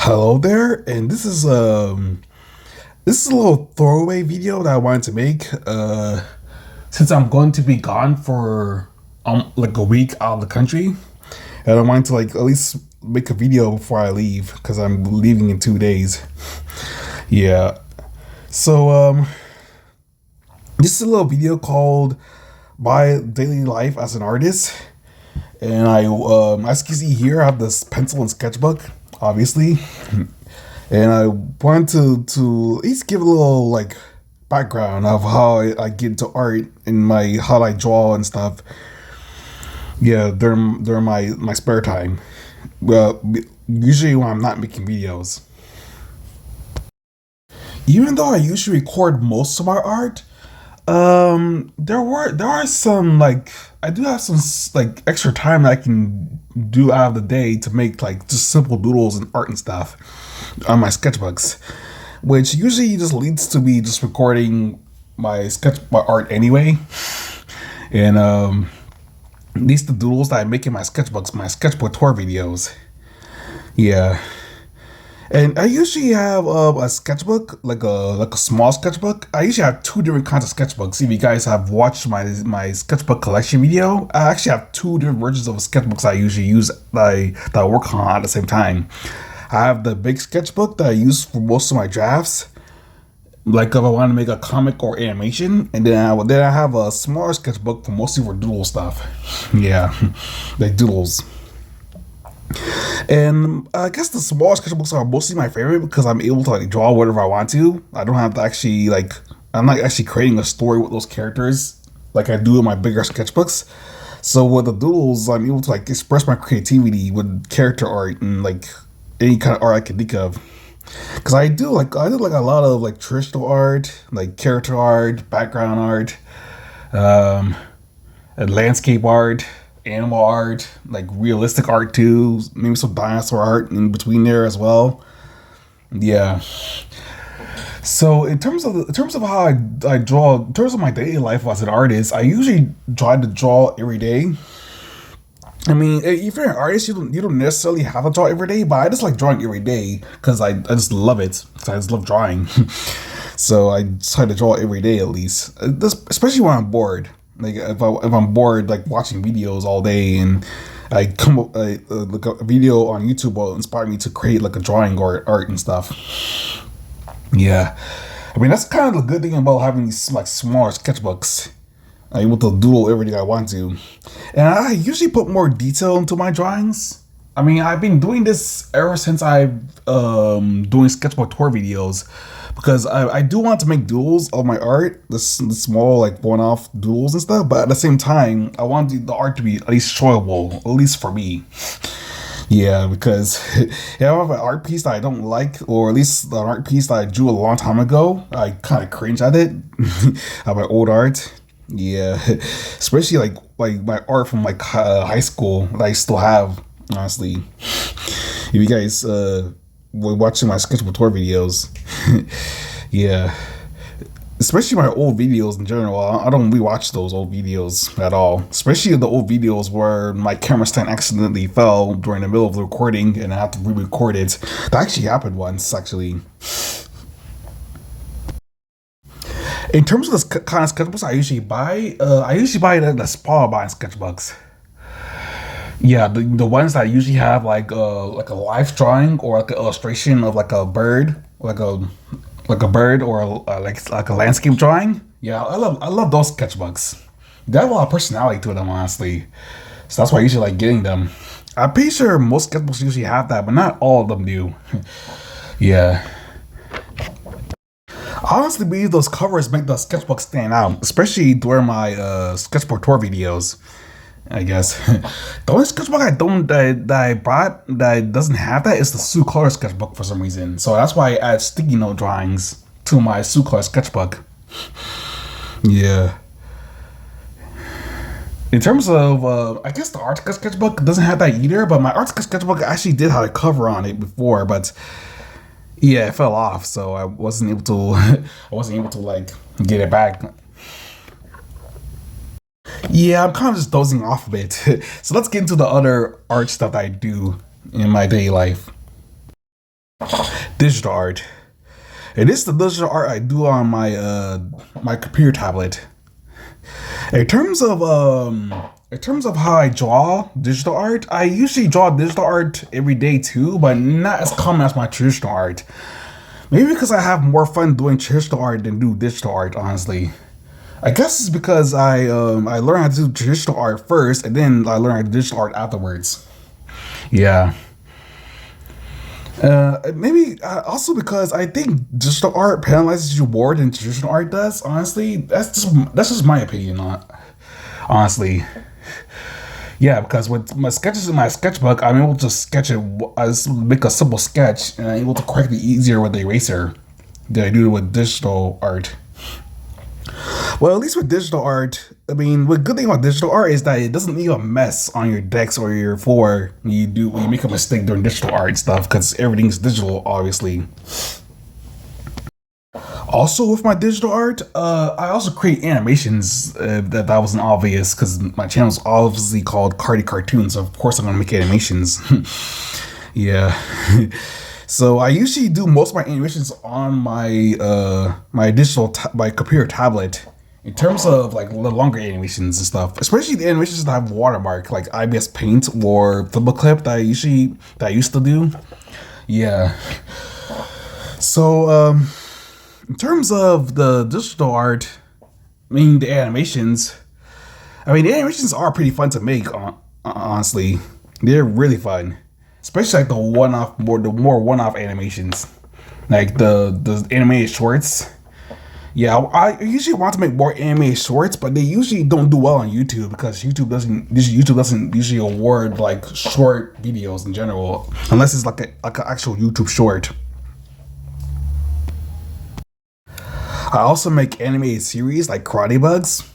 Hello there, and this is a little throwaway video that I wanted to make. Since I'm going to be gone for like a week out of the country, and I wanted to like at least make a video before I leave because I'm leaving in 2 days. Yeah. So this is a little video called "My Daily Life as an Artist," and as you can see here, I have this pencil and sketchbook, obviously. And I want to at least give a little like background of how I get into art and my how I draw and stuff. Yeah, during my spare time. Well, usually when I'm not making videos. Even though I usually record most of my art, there are some like I do have some like extra time that I can do out of the day to make like just simple doodles and art and stuff on my sketchbooks, which usually just leads to me just recording my art anyway, and these the doodles that I make in my sketchbooks, my sketchbook tour videos. Yeah. And I usually have a sketchbook, like a small sketchbook. I usually have two different kinds of sketchbooks. If you guys have watched my sketchbook collection video, I actually have two different versions of sketchbooks I usually use that I work on at the same time. I have the big sketchbook that I use for most of my drafts, like if I want to make a comic or animation, and then I have a smaller sketchbook for mostly for doodle stuff. Yeah, like doodles. And I guess the small sketchbooks are mostly my favorite because I'm able to like draw whatever I want to. I don't have to actually like I'm not actually creating a story with those characters like I do in my bigger sketchbooks. So with the doodles, I'm able to like express my creativity with character art and like any kind of art I can think of. Because I do like a lot of like traditional art, like character art, background art, um, and landscape art, animal art, like realistic art too. Maybe some dinosaur art in between there as well. Yeah. So in terms of how I draw, in terms of my daily life as an artist, I usually try to draw every day. I mean, if you're an artist, you don't necessarily have to draw every day, but I just like drawing every day because I just love it. 'Cause I just love drawing. So I try to draw every day at least, especially when I'm bored. Like if I'm bored, like watching videos all day, and I come up look up a video on YouTube will inspire me to create like a drawing or art and stuff. Yeah, I mean that's kind of the good thing about having these like smaller sketchbooks. I'm able to doodle everything I want to, and I usually put more detail into my drawings. I mean, I've been doing this ever since I've doing sketchbook tour videos because I do want to make doodles of my art, the small like one-off doodles and stuff. But at the same time, I want the art to be at least showable, at least for me. Yeah, because if I have an art piece that I don't like, or at least an art piece that I drew a long time ago, I kind of cringe at it, at my old art. Yeah, especially like my art from like high school that I still have. Honestly, if you guys were watching my sketchbook tour videos, yeah, especially my old videos in general. I don't rewatch those old videos at all. Especially the old videos where my camera stand accidentally fell during the middle of the recording and I have to re-record it. That actually happened once, actually. In terms of the kind of sketchbooks I usually buy the smaller buying sketchbooks. Yeah, the ones that usually have like a life drawing or like an illustration of like a bird or like a landscape drawing. Yeah, I love those sketchbooks. They have a lot of personality to them, honestly. So that's why I usually like getting them. I'm pretty sure most sketchbooks usually have that, but not all of them do. Yeah. I honestly believe those covers make the sketchbook stand out, especially during my sketchbook tour videos. I guess the only sketchbook I don't that I bought that doesn't have that is the Sue Color sketchbook for some reason. So that's why I add sticky note drawings to my Sue Color sketchbook. Yeah. In terms of, I guess the art sketchbook doesn't have that either, but my art sketchbook actually did have a cover on it before, but yeah, it fell off, so I wasn't able to, I wasn't able to like get it back. Yeah, I'm kind of just dozing off a bit. So let's get into the other art stuff that I do in my daily life. digital art. And this is the digital art I do on my computer tablet. In terms of how I draw digital art, I usually draw digital art every day too, but not as common as my traditional art. Maybe because I have more fun doing traditional art than do digital art, honestly. I guess it's because I learned how to do traditional art first, and then I learned how to do digital art afterwards. Yeah. Maybe also because I think digital art penalizes you more than traditional art does. Honestly, that's just my opinion. Honestly, yeah, because with my sketches in my sketchbook, I'm able to sketch it as make a simple sketch, and I'm able to correct it easier with the eraser than I do with digital art. Well, at least with digital art, I mean, the good thing about digital art is that it doesn't leave a mess on your decks or your floor when you make a mistake during digital art stuff, because everything's digital, obviously. Also, with my digital art, I also create animations that wasn't obvious because my channel is obviously called Cardi Cartoons. So of course, I'm gonna make animations. Yeah. So I usually do most of my animations on my computer tablet. In terms of like the longer animations and stuff, especially the animations that have watermark, like IBS Paint or flipbook clip that I used to do. Yeah. So in terms of the digital art, the animations are pretty fun to make. Honestly, they're really fun, especially like the more one-off animations, like the animated shorts. Yeah, I usually want to make more animated shorts, but they usually don't do well on YouTube because YouTube doesn't usually award like short videos in general unless it's like an actual YouTube short. I also make animated series like Karate Bugs.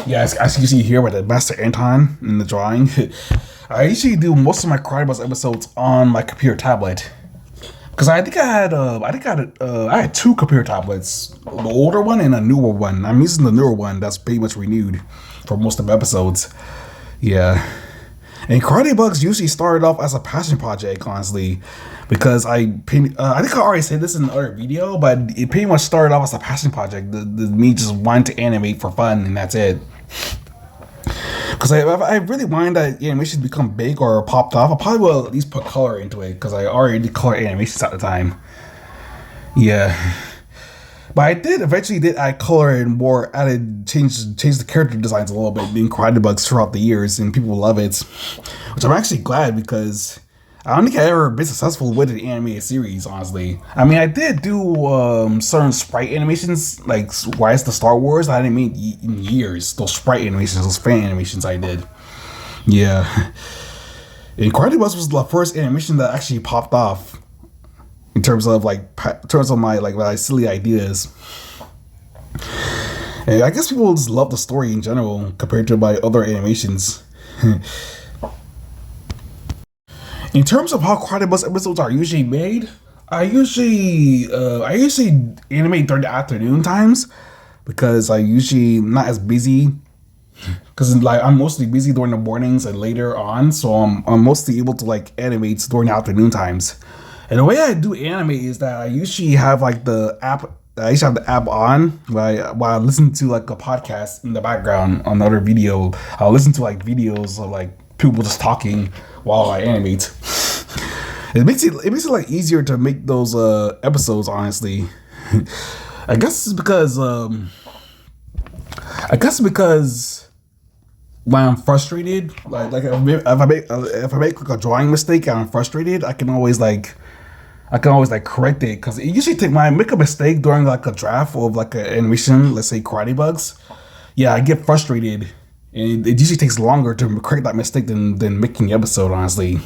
Yeah, as you see here with the Master Anton in the drawing. I usually do most of my Karate Bugs episodes on my computer tablet. Because I had two computer tablets, the older one and a newer one. I'm using the newer one that's pretty much renewed for most of the episodes. Yeah. And Karate Bugs usually started off as a passion project, honestly, because I think I already said this in another video, but it pretty much started off as a passion project. Me just wanting to animate for fun, and that's it. Because I really wanted that animation to become big or popped off. I probably will at least put color into it because I already did color animations at the time. Yeah. But I did eventually add color and change the character designs a little bit in Karate Bugs throughout the years, and people love it. Which I'm actually glad because I don't think I ever been successful with an animated series, honestly. I mean, I did do certain sprite animations, like Rise to Star Wars. I didn't make in years. Those sprite animations, those fan animations I did. Yeah. And Karate Bugs was the first animation that actually popped off in terms of my silly ideas. And I guess people just love the story in general compared to my other animations. In terms of how Karate Bus episodes are usually made, I usually animate during the afternoon times because I usually not as busy. Because like I'm mostly busy during the mornings and later on, so I'm mostly able to like animate during the afternoon times. And the way I do animate is that I usually have like the app. I used to have the app on while I listen to like a podcast in the background on another video. I'll listen to like videos of like people just talking while I animate. It makes it like easier to make those episodes, honestly. I guess it's because when I'm frustrated, like if I make like a drawing mistake and I'm frustrated, I can always correct it, because it usually when I make a mistake during like a draft of like an animation, let's say Karate Bugs, yeah, I get frustrated, and it usually takes longer to correct that mistake than making the episode, honestly.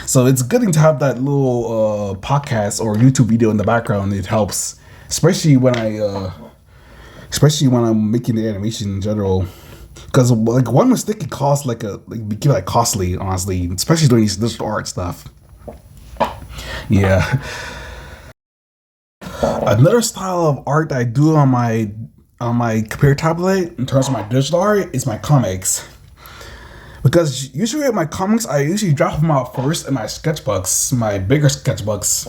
So it's good to have that little podcast or YouTube video in the background. It helps, especially when I'm making the animation in general. Because like one mistake can cost like costly, honestly, especially doing these digital art stuff. Yeah. Another style of art that I do on my computer tablet in terms of my digital art is my comics. Because usually with my comics, I usually drop them out first in my sketchbooks, my bigger sketchbooks.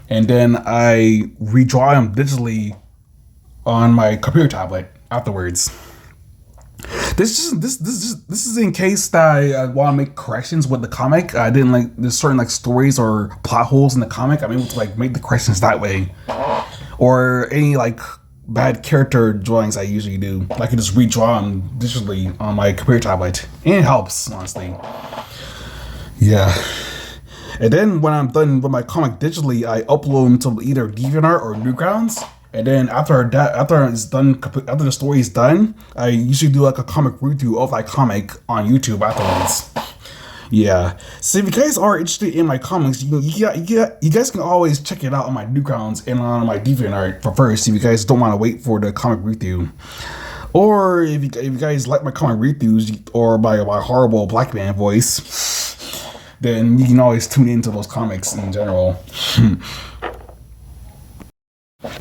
and then I redraw them digitally on my computer tablet afterwards. This is in case that I want to make corrections with the comic. I didn't like there's certain like stories or plot holes in the comic. I'm able to like make the corrections that way, or any like bad character drawings I usually do. I can just redraw them digitally on my computer tablet, and it helps honestly. Yeah. And then when I'm done with my comic digitally, I upload them to either DeviantArt or Newgrounds. And then after that, after it's done, after the story is done, I usually do like a comic read-through of that comic on YouTube afterwards. Yeah. So if you guys are interested in my comics, you guys can always check it out on my Newgrounds and on my DeviantArt for first. If you guys don't want to wait for the comic read-through. Or if you guys like my comic read-throughs or my horrible black man voice, then you can always tune into those comics in general.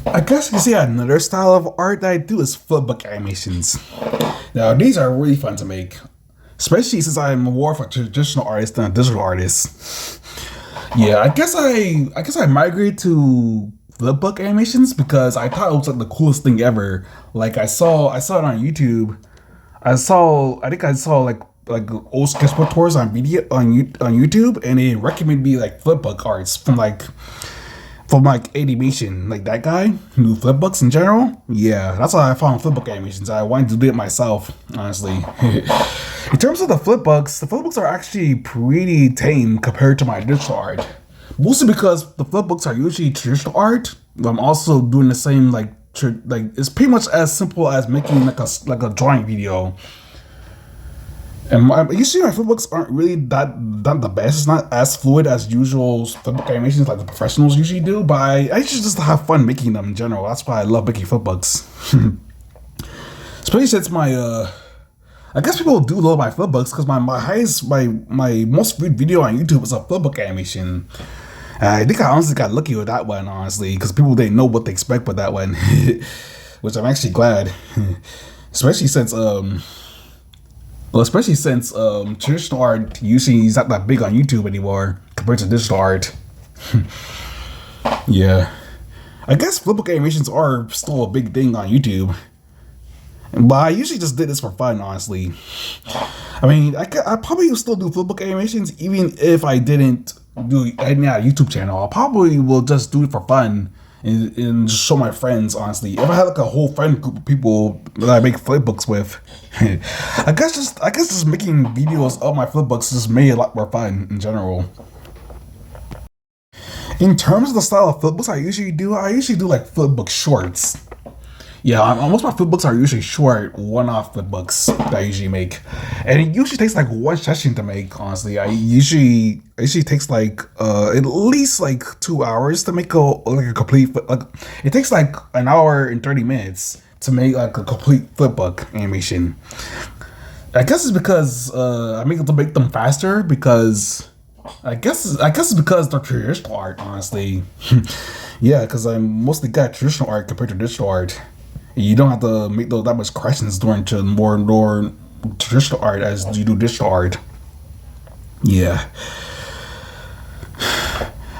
I guess you can see another style of art that I do is flipbook animations. Now these are really fun to make, especially since I'm more of a traditional artist than a digital artist. Yeah, I guess I migrated to flipbook animations because I thought it was like the coolest thing ever. Like I saw it on YouTube. I think I saw like old sketchbook tours on YouTube, and it recommended me like flipbook arts from animation, like that guy who do flipbooks in general. Yeah, that's why I found flipbook animations. I wanted to do it myself, honestly. In terms of the flipbooks are actually pretty tame compared to my digital art. Mostly because the flipbooks are usually traditional art, but I'm also doing the same like it's pretty much as simple as making like a drawing video. And usually my flipbooks aren't really that the best. It's not as fluid as usual flipbook animations like the professionals usually do, but I just have fun making them in general. That's why I love making flipbooks. Especially since I guess people do love my flipbooks because my most viewed video on YouTube is a flipbook animation. I think I honestly got lucky with that one, honestly, because people didn't know what to expect with that one, which I'm actually glad. Especially since traditional art usually is not that big on YouTube anymore compared to digital art. Yeah, I guess flipbook animations are still a big thing on YouTube, but I usually just did this for fun, honestly. I mean, I probably will still do flipbook animations even if I didn't have a YouTube channel. I probably will just do it for fun and just show my friends, honestly. If I had like a whole friend group of people that I make flipbooks with, I guess just making videos of my flipbooks just made it a lot more fun in general. In terms of the style of flipbooks I usually do like flipbook shorts. Yeah, most of my flipbooks are usually short, one-off flipbooks that I usually make, and it usually takes like one session to make. Honestly, it usually takes like at least like 2 hours to make a complete. It takes like an hour and 30 minutes to make like a complete flipbook animation. I guess it's because I make it to make them faster because I guess it's because they're traditional art. Honestly, yeah, because I mostly got traditional art compared to digital art. You don't have to make that much corrections during to more traditional art as you do digital art. Yeah.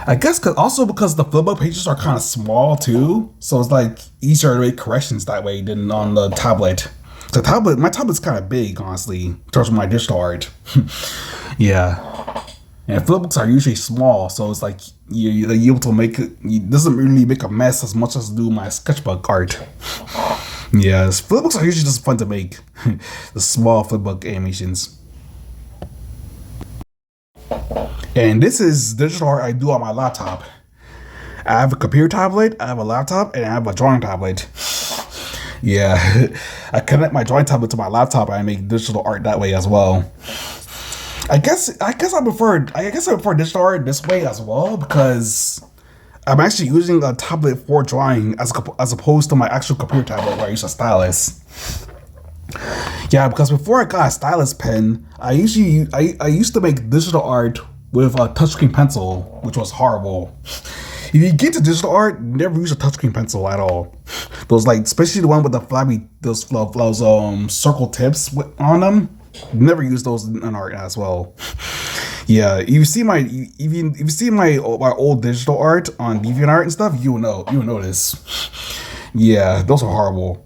I guess because the flipbook pages are kind of small too, so it's like easier to make corrections that way than on the tablet. My tablet's kind of big, honestly, in terms of my digital art. Yeah. And flipbooks are usually small, so it's like you're able to make it. It doesn't really make a mess as much as do my sketchbook art. Yeah, flipbooks are usually just fun to make. The small flipbook animations. And this is digital art I do on my laptop. I have a computer tablet, I have a laptop, and I have a drawing tablet. Yeah, I connect my drawing tablet to my laptop and I make digital art that way as well. I guess I prefer digital art this way as well because I'm actually using a tablet for drawing as opposed to my actual computer tablet where I use a stylus. Yeah, because before I got a stylus pen, I used to make digital art with a touchscreen pencil, which was horrible. If you get to digital art, never use a touchscreen pencil at all. Those especially the one with the flabby those circle tips on them. Never use those in art as well. Yeah, you see my even if you see my old digital art on DeviantArt and stuff, you will notice. Yeah, those are horrible.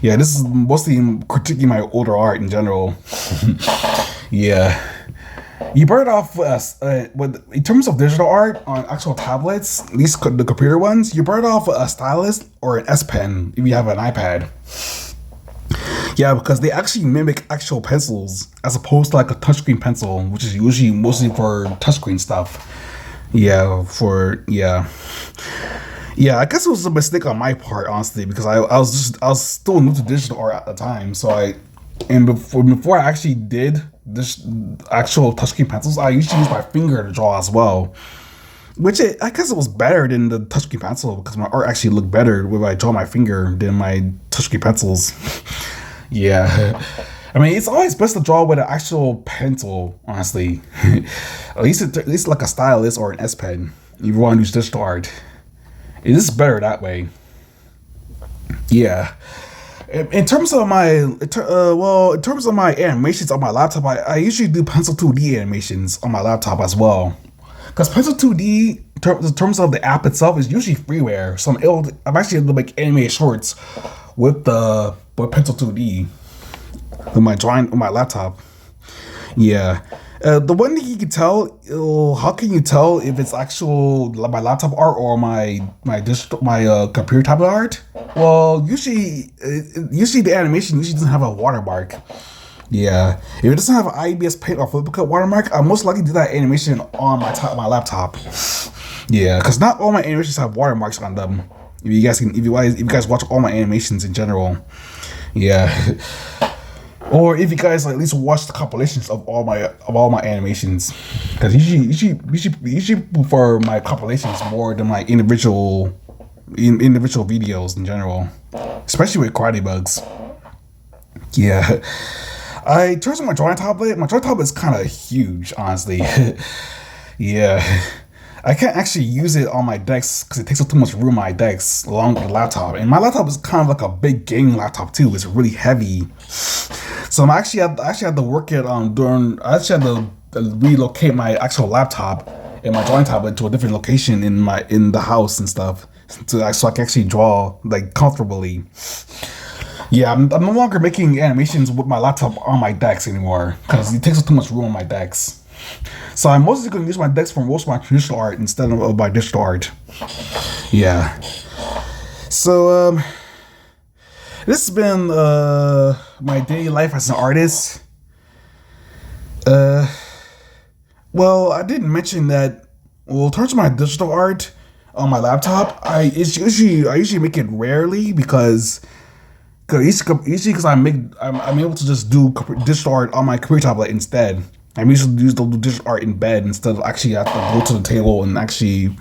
Yeah, this is mostly critiquing my older art in general. Yeah, you burn off with in terms of digital art on actual tablets, at least the computer ones. You burn off a stylus or an S Pen if you have an iPad. Yeah, because they actually mimic actual pencils as opposed to like a touchscreen pencil, which is usually mostly for touchscreen stuff. Yeah, I guess it was a mistake on my part, honestly, because I was still new to digital art at the time. Before I actually did this actual touchscreen pencils, I usually use my finger to draw as well. I guess it was better than the touchscreen pencil because my art actually looked better when I draw my finger than my touchscreen pencils. Yeah. I mean, it's always best to draw with an actual pencil, honestly. At least like a stylus or an S Pen. If you want to use digital art, it is better that way. Yeah. In terms of in terms of my animations on my laptop, I usually do Pencil 2D animations on my laptop as well. Because Pencil 2D, in terms of the app itself, is usually freeware. So I'm actually able to make animated shorts with Pencil 2D with my laptop. Yeah. The one thing you can tell, how can you tell if it's actual like my laptop art or my computer tablet art? Well, usually the animation usually doesn't have a watermark. Yeah, if it doesn't have an IBS Paint or flipbook watermark, I most likely do that animation on my laptop. Yeah, because not all my animations have watermarks on them. If you guys watch all my animations in general, yeah. Or if you guys at least watch the compilations of all my animations, because usually prefer my compilations more than my individual videos in general, especially with karate bugs. Yeah, in terms of my drawing tablet is kind of huge, honestly. Yeah, I can't actually use it on my decks because it takes up too much room on my decks along with the laptop, and my laptop is kind of like a big gaming laptop too. It's really heavy. So I actually had to work it I actually had to relocate my actual laptop and my drawing tablet to a different location in the house and stuff so I can actually draw like comfortably. Yeah, I'm no longer making animations with my laptop on my decks anymore because it takes up too much room on my decks. So I'm mostly going to use my decks for most of my traditional art instead of my digital art. Yeah. So this has been my daily life as an artist. Well, I didn't mention that. Well, in terms of my digital art on my laptop, I usually make it rarely because I'm able to just do digital art on my computer tablet instead. I'm usually use the digital art in bed instead of actually have to go to the table and actually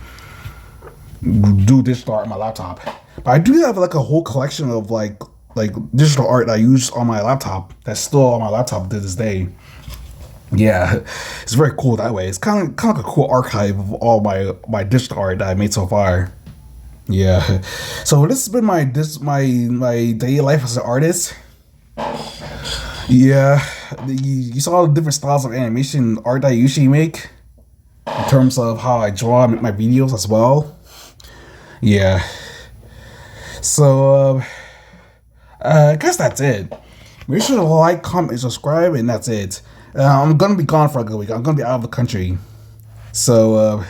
do digital art on my laptop. But I do have like a whole collection of like digital art that I use on my laptop that's still on my laptop to this day. Yeah, it's very cool that way. It's kind of like a cool archive of all my digital art that I made so far. Yeah, so this has been my daily life as an artist. Yeah, you saw the different styles of animation art that I usually make in terms of how I draw and make my videos as well. Yeah, so I guess that's it. Make sure to like, comment, and subscribe, and that's it. I'm gonna be gone for a good week. I'm gonna be out of the country, so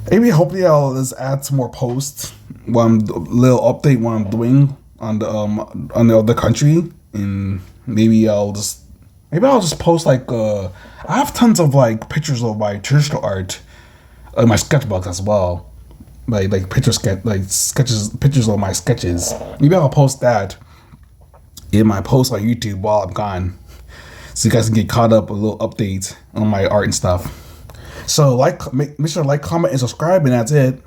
maybe hopefully I'll just add some more posts. Little update what I'm doing on the other country, and maybe I'll just post like I have tons of like pictures of my traditional art, my sketchbooks as well. Like pictures of my sketches. Maybe I'll post that in my post on YouTube while I'm gone, so you guys can get caught up with a little updates on my art and stuff. So make sure to like, comment, and subscribe, and that's it.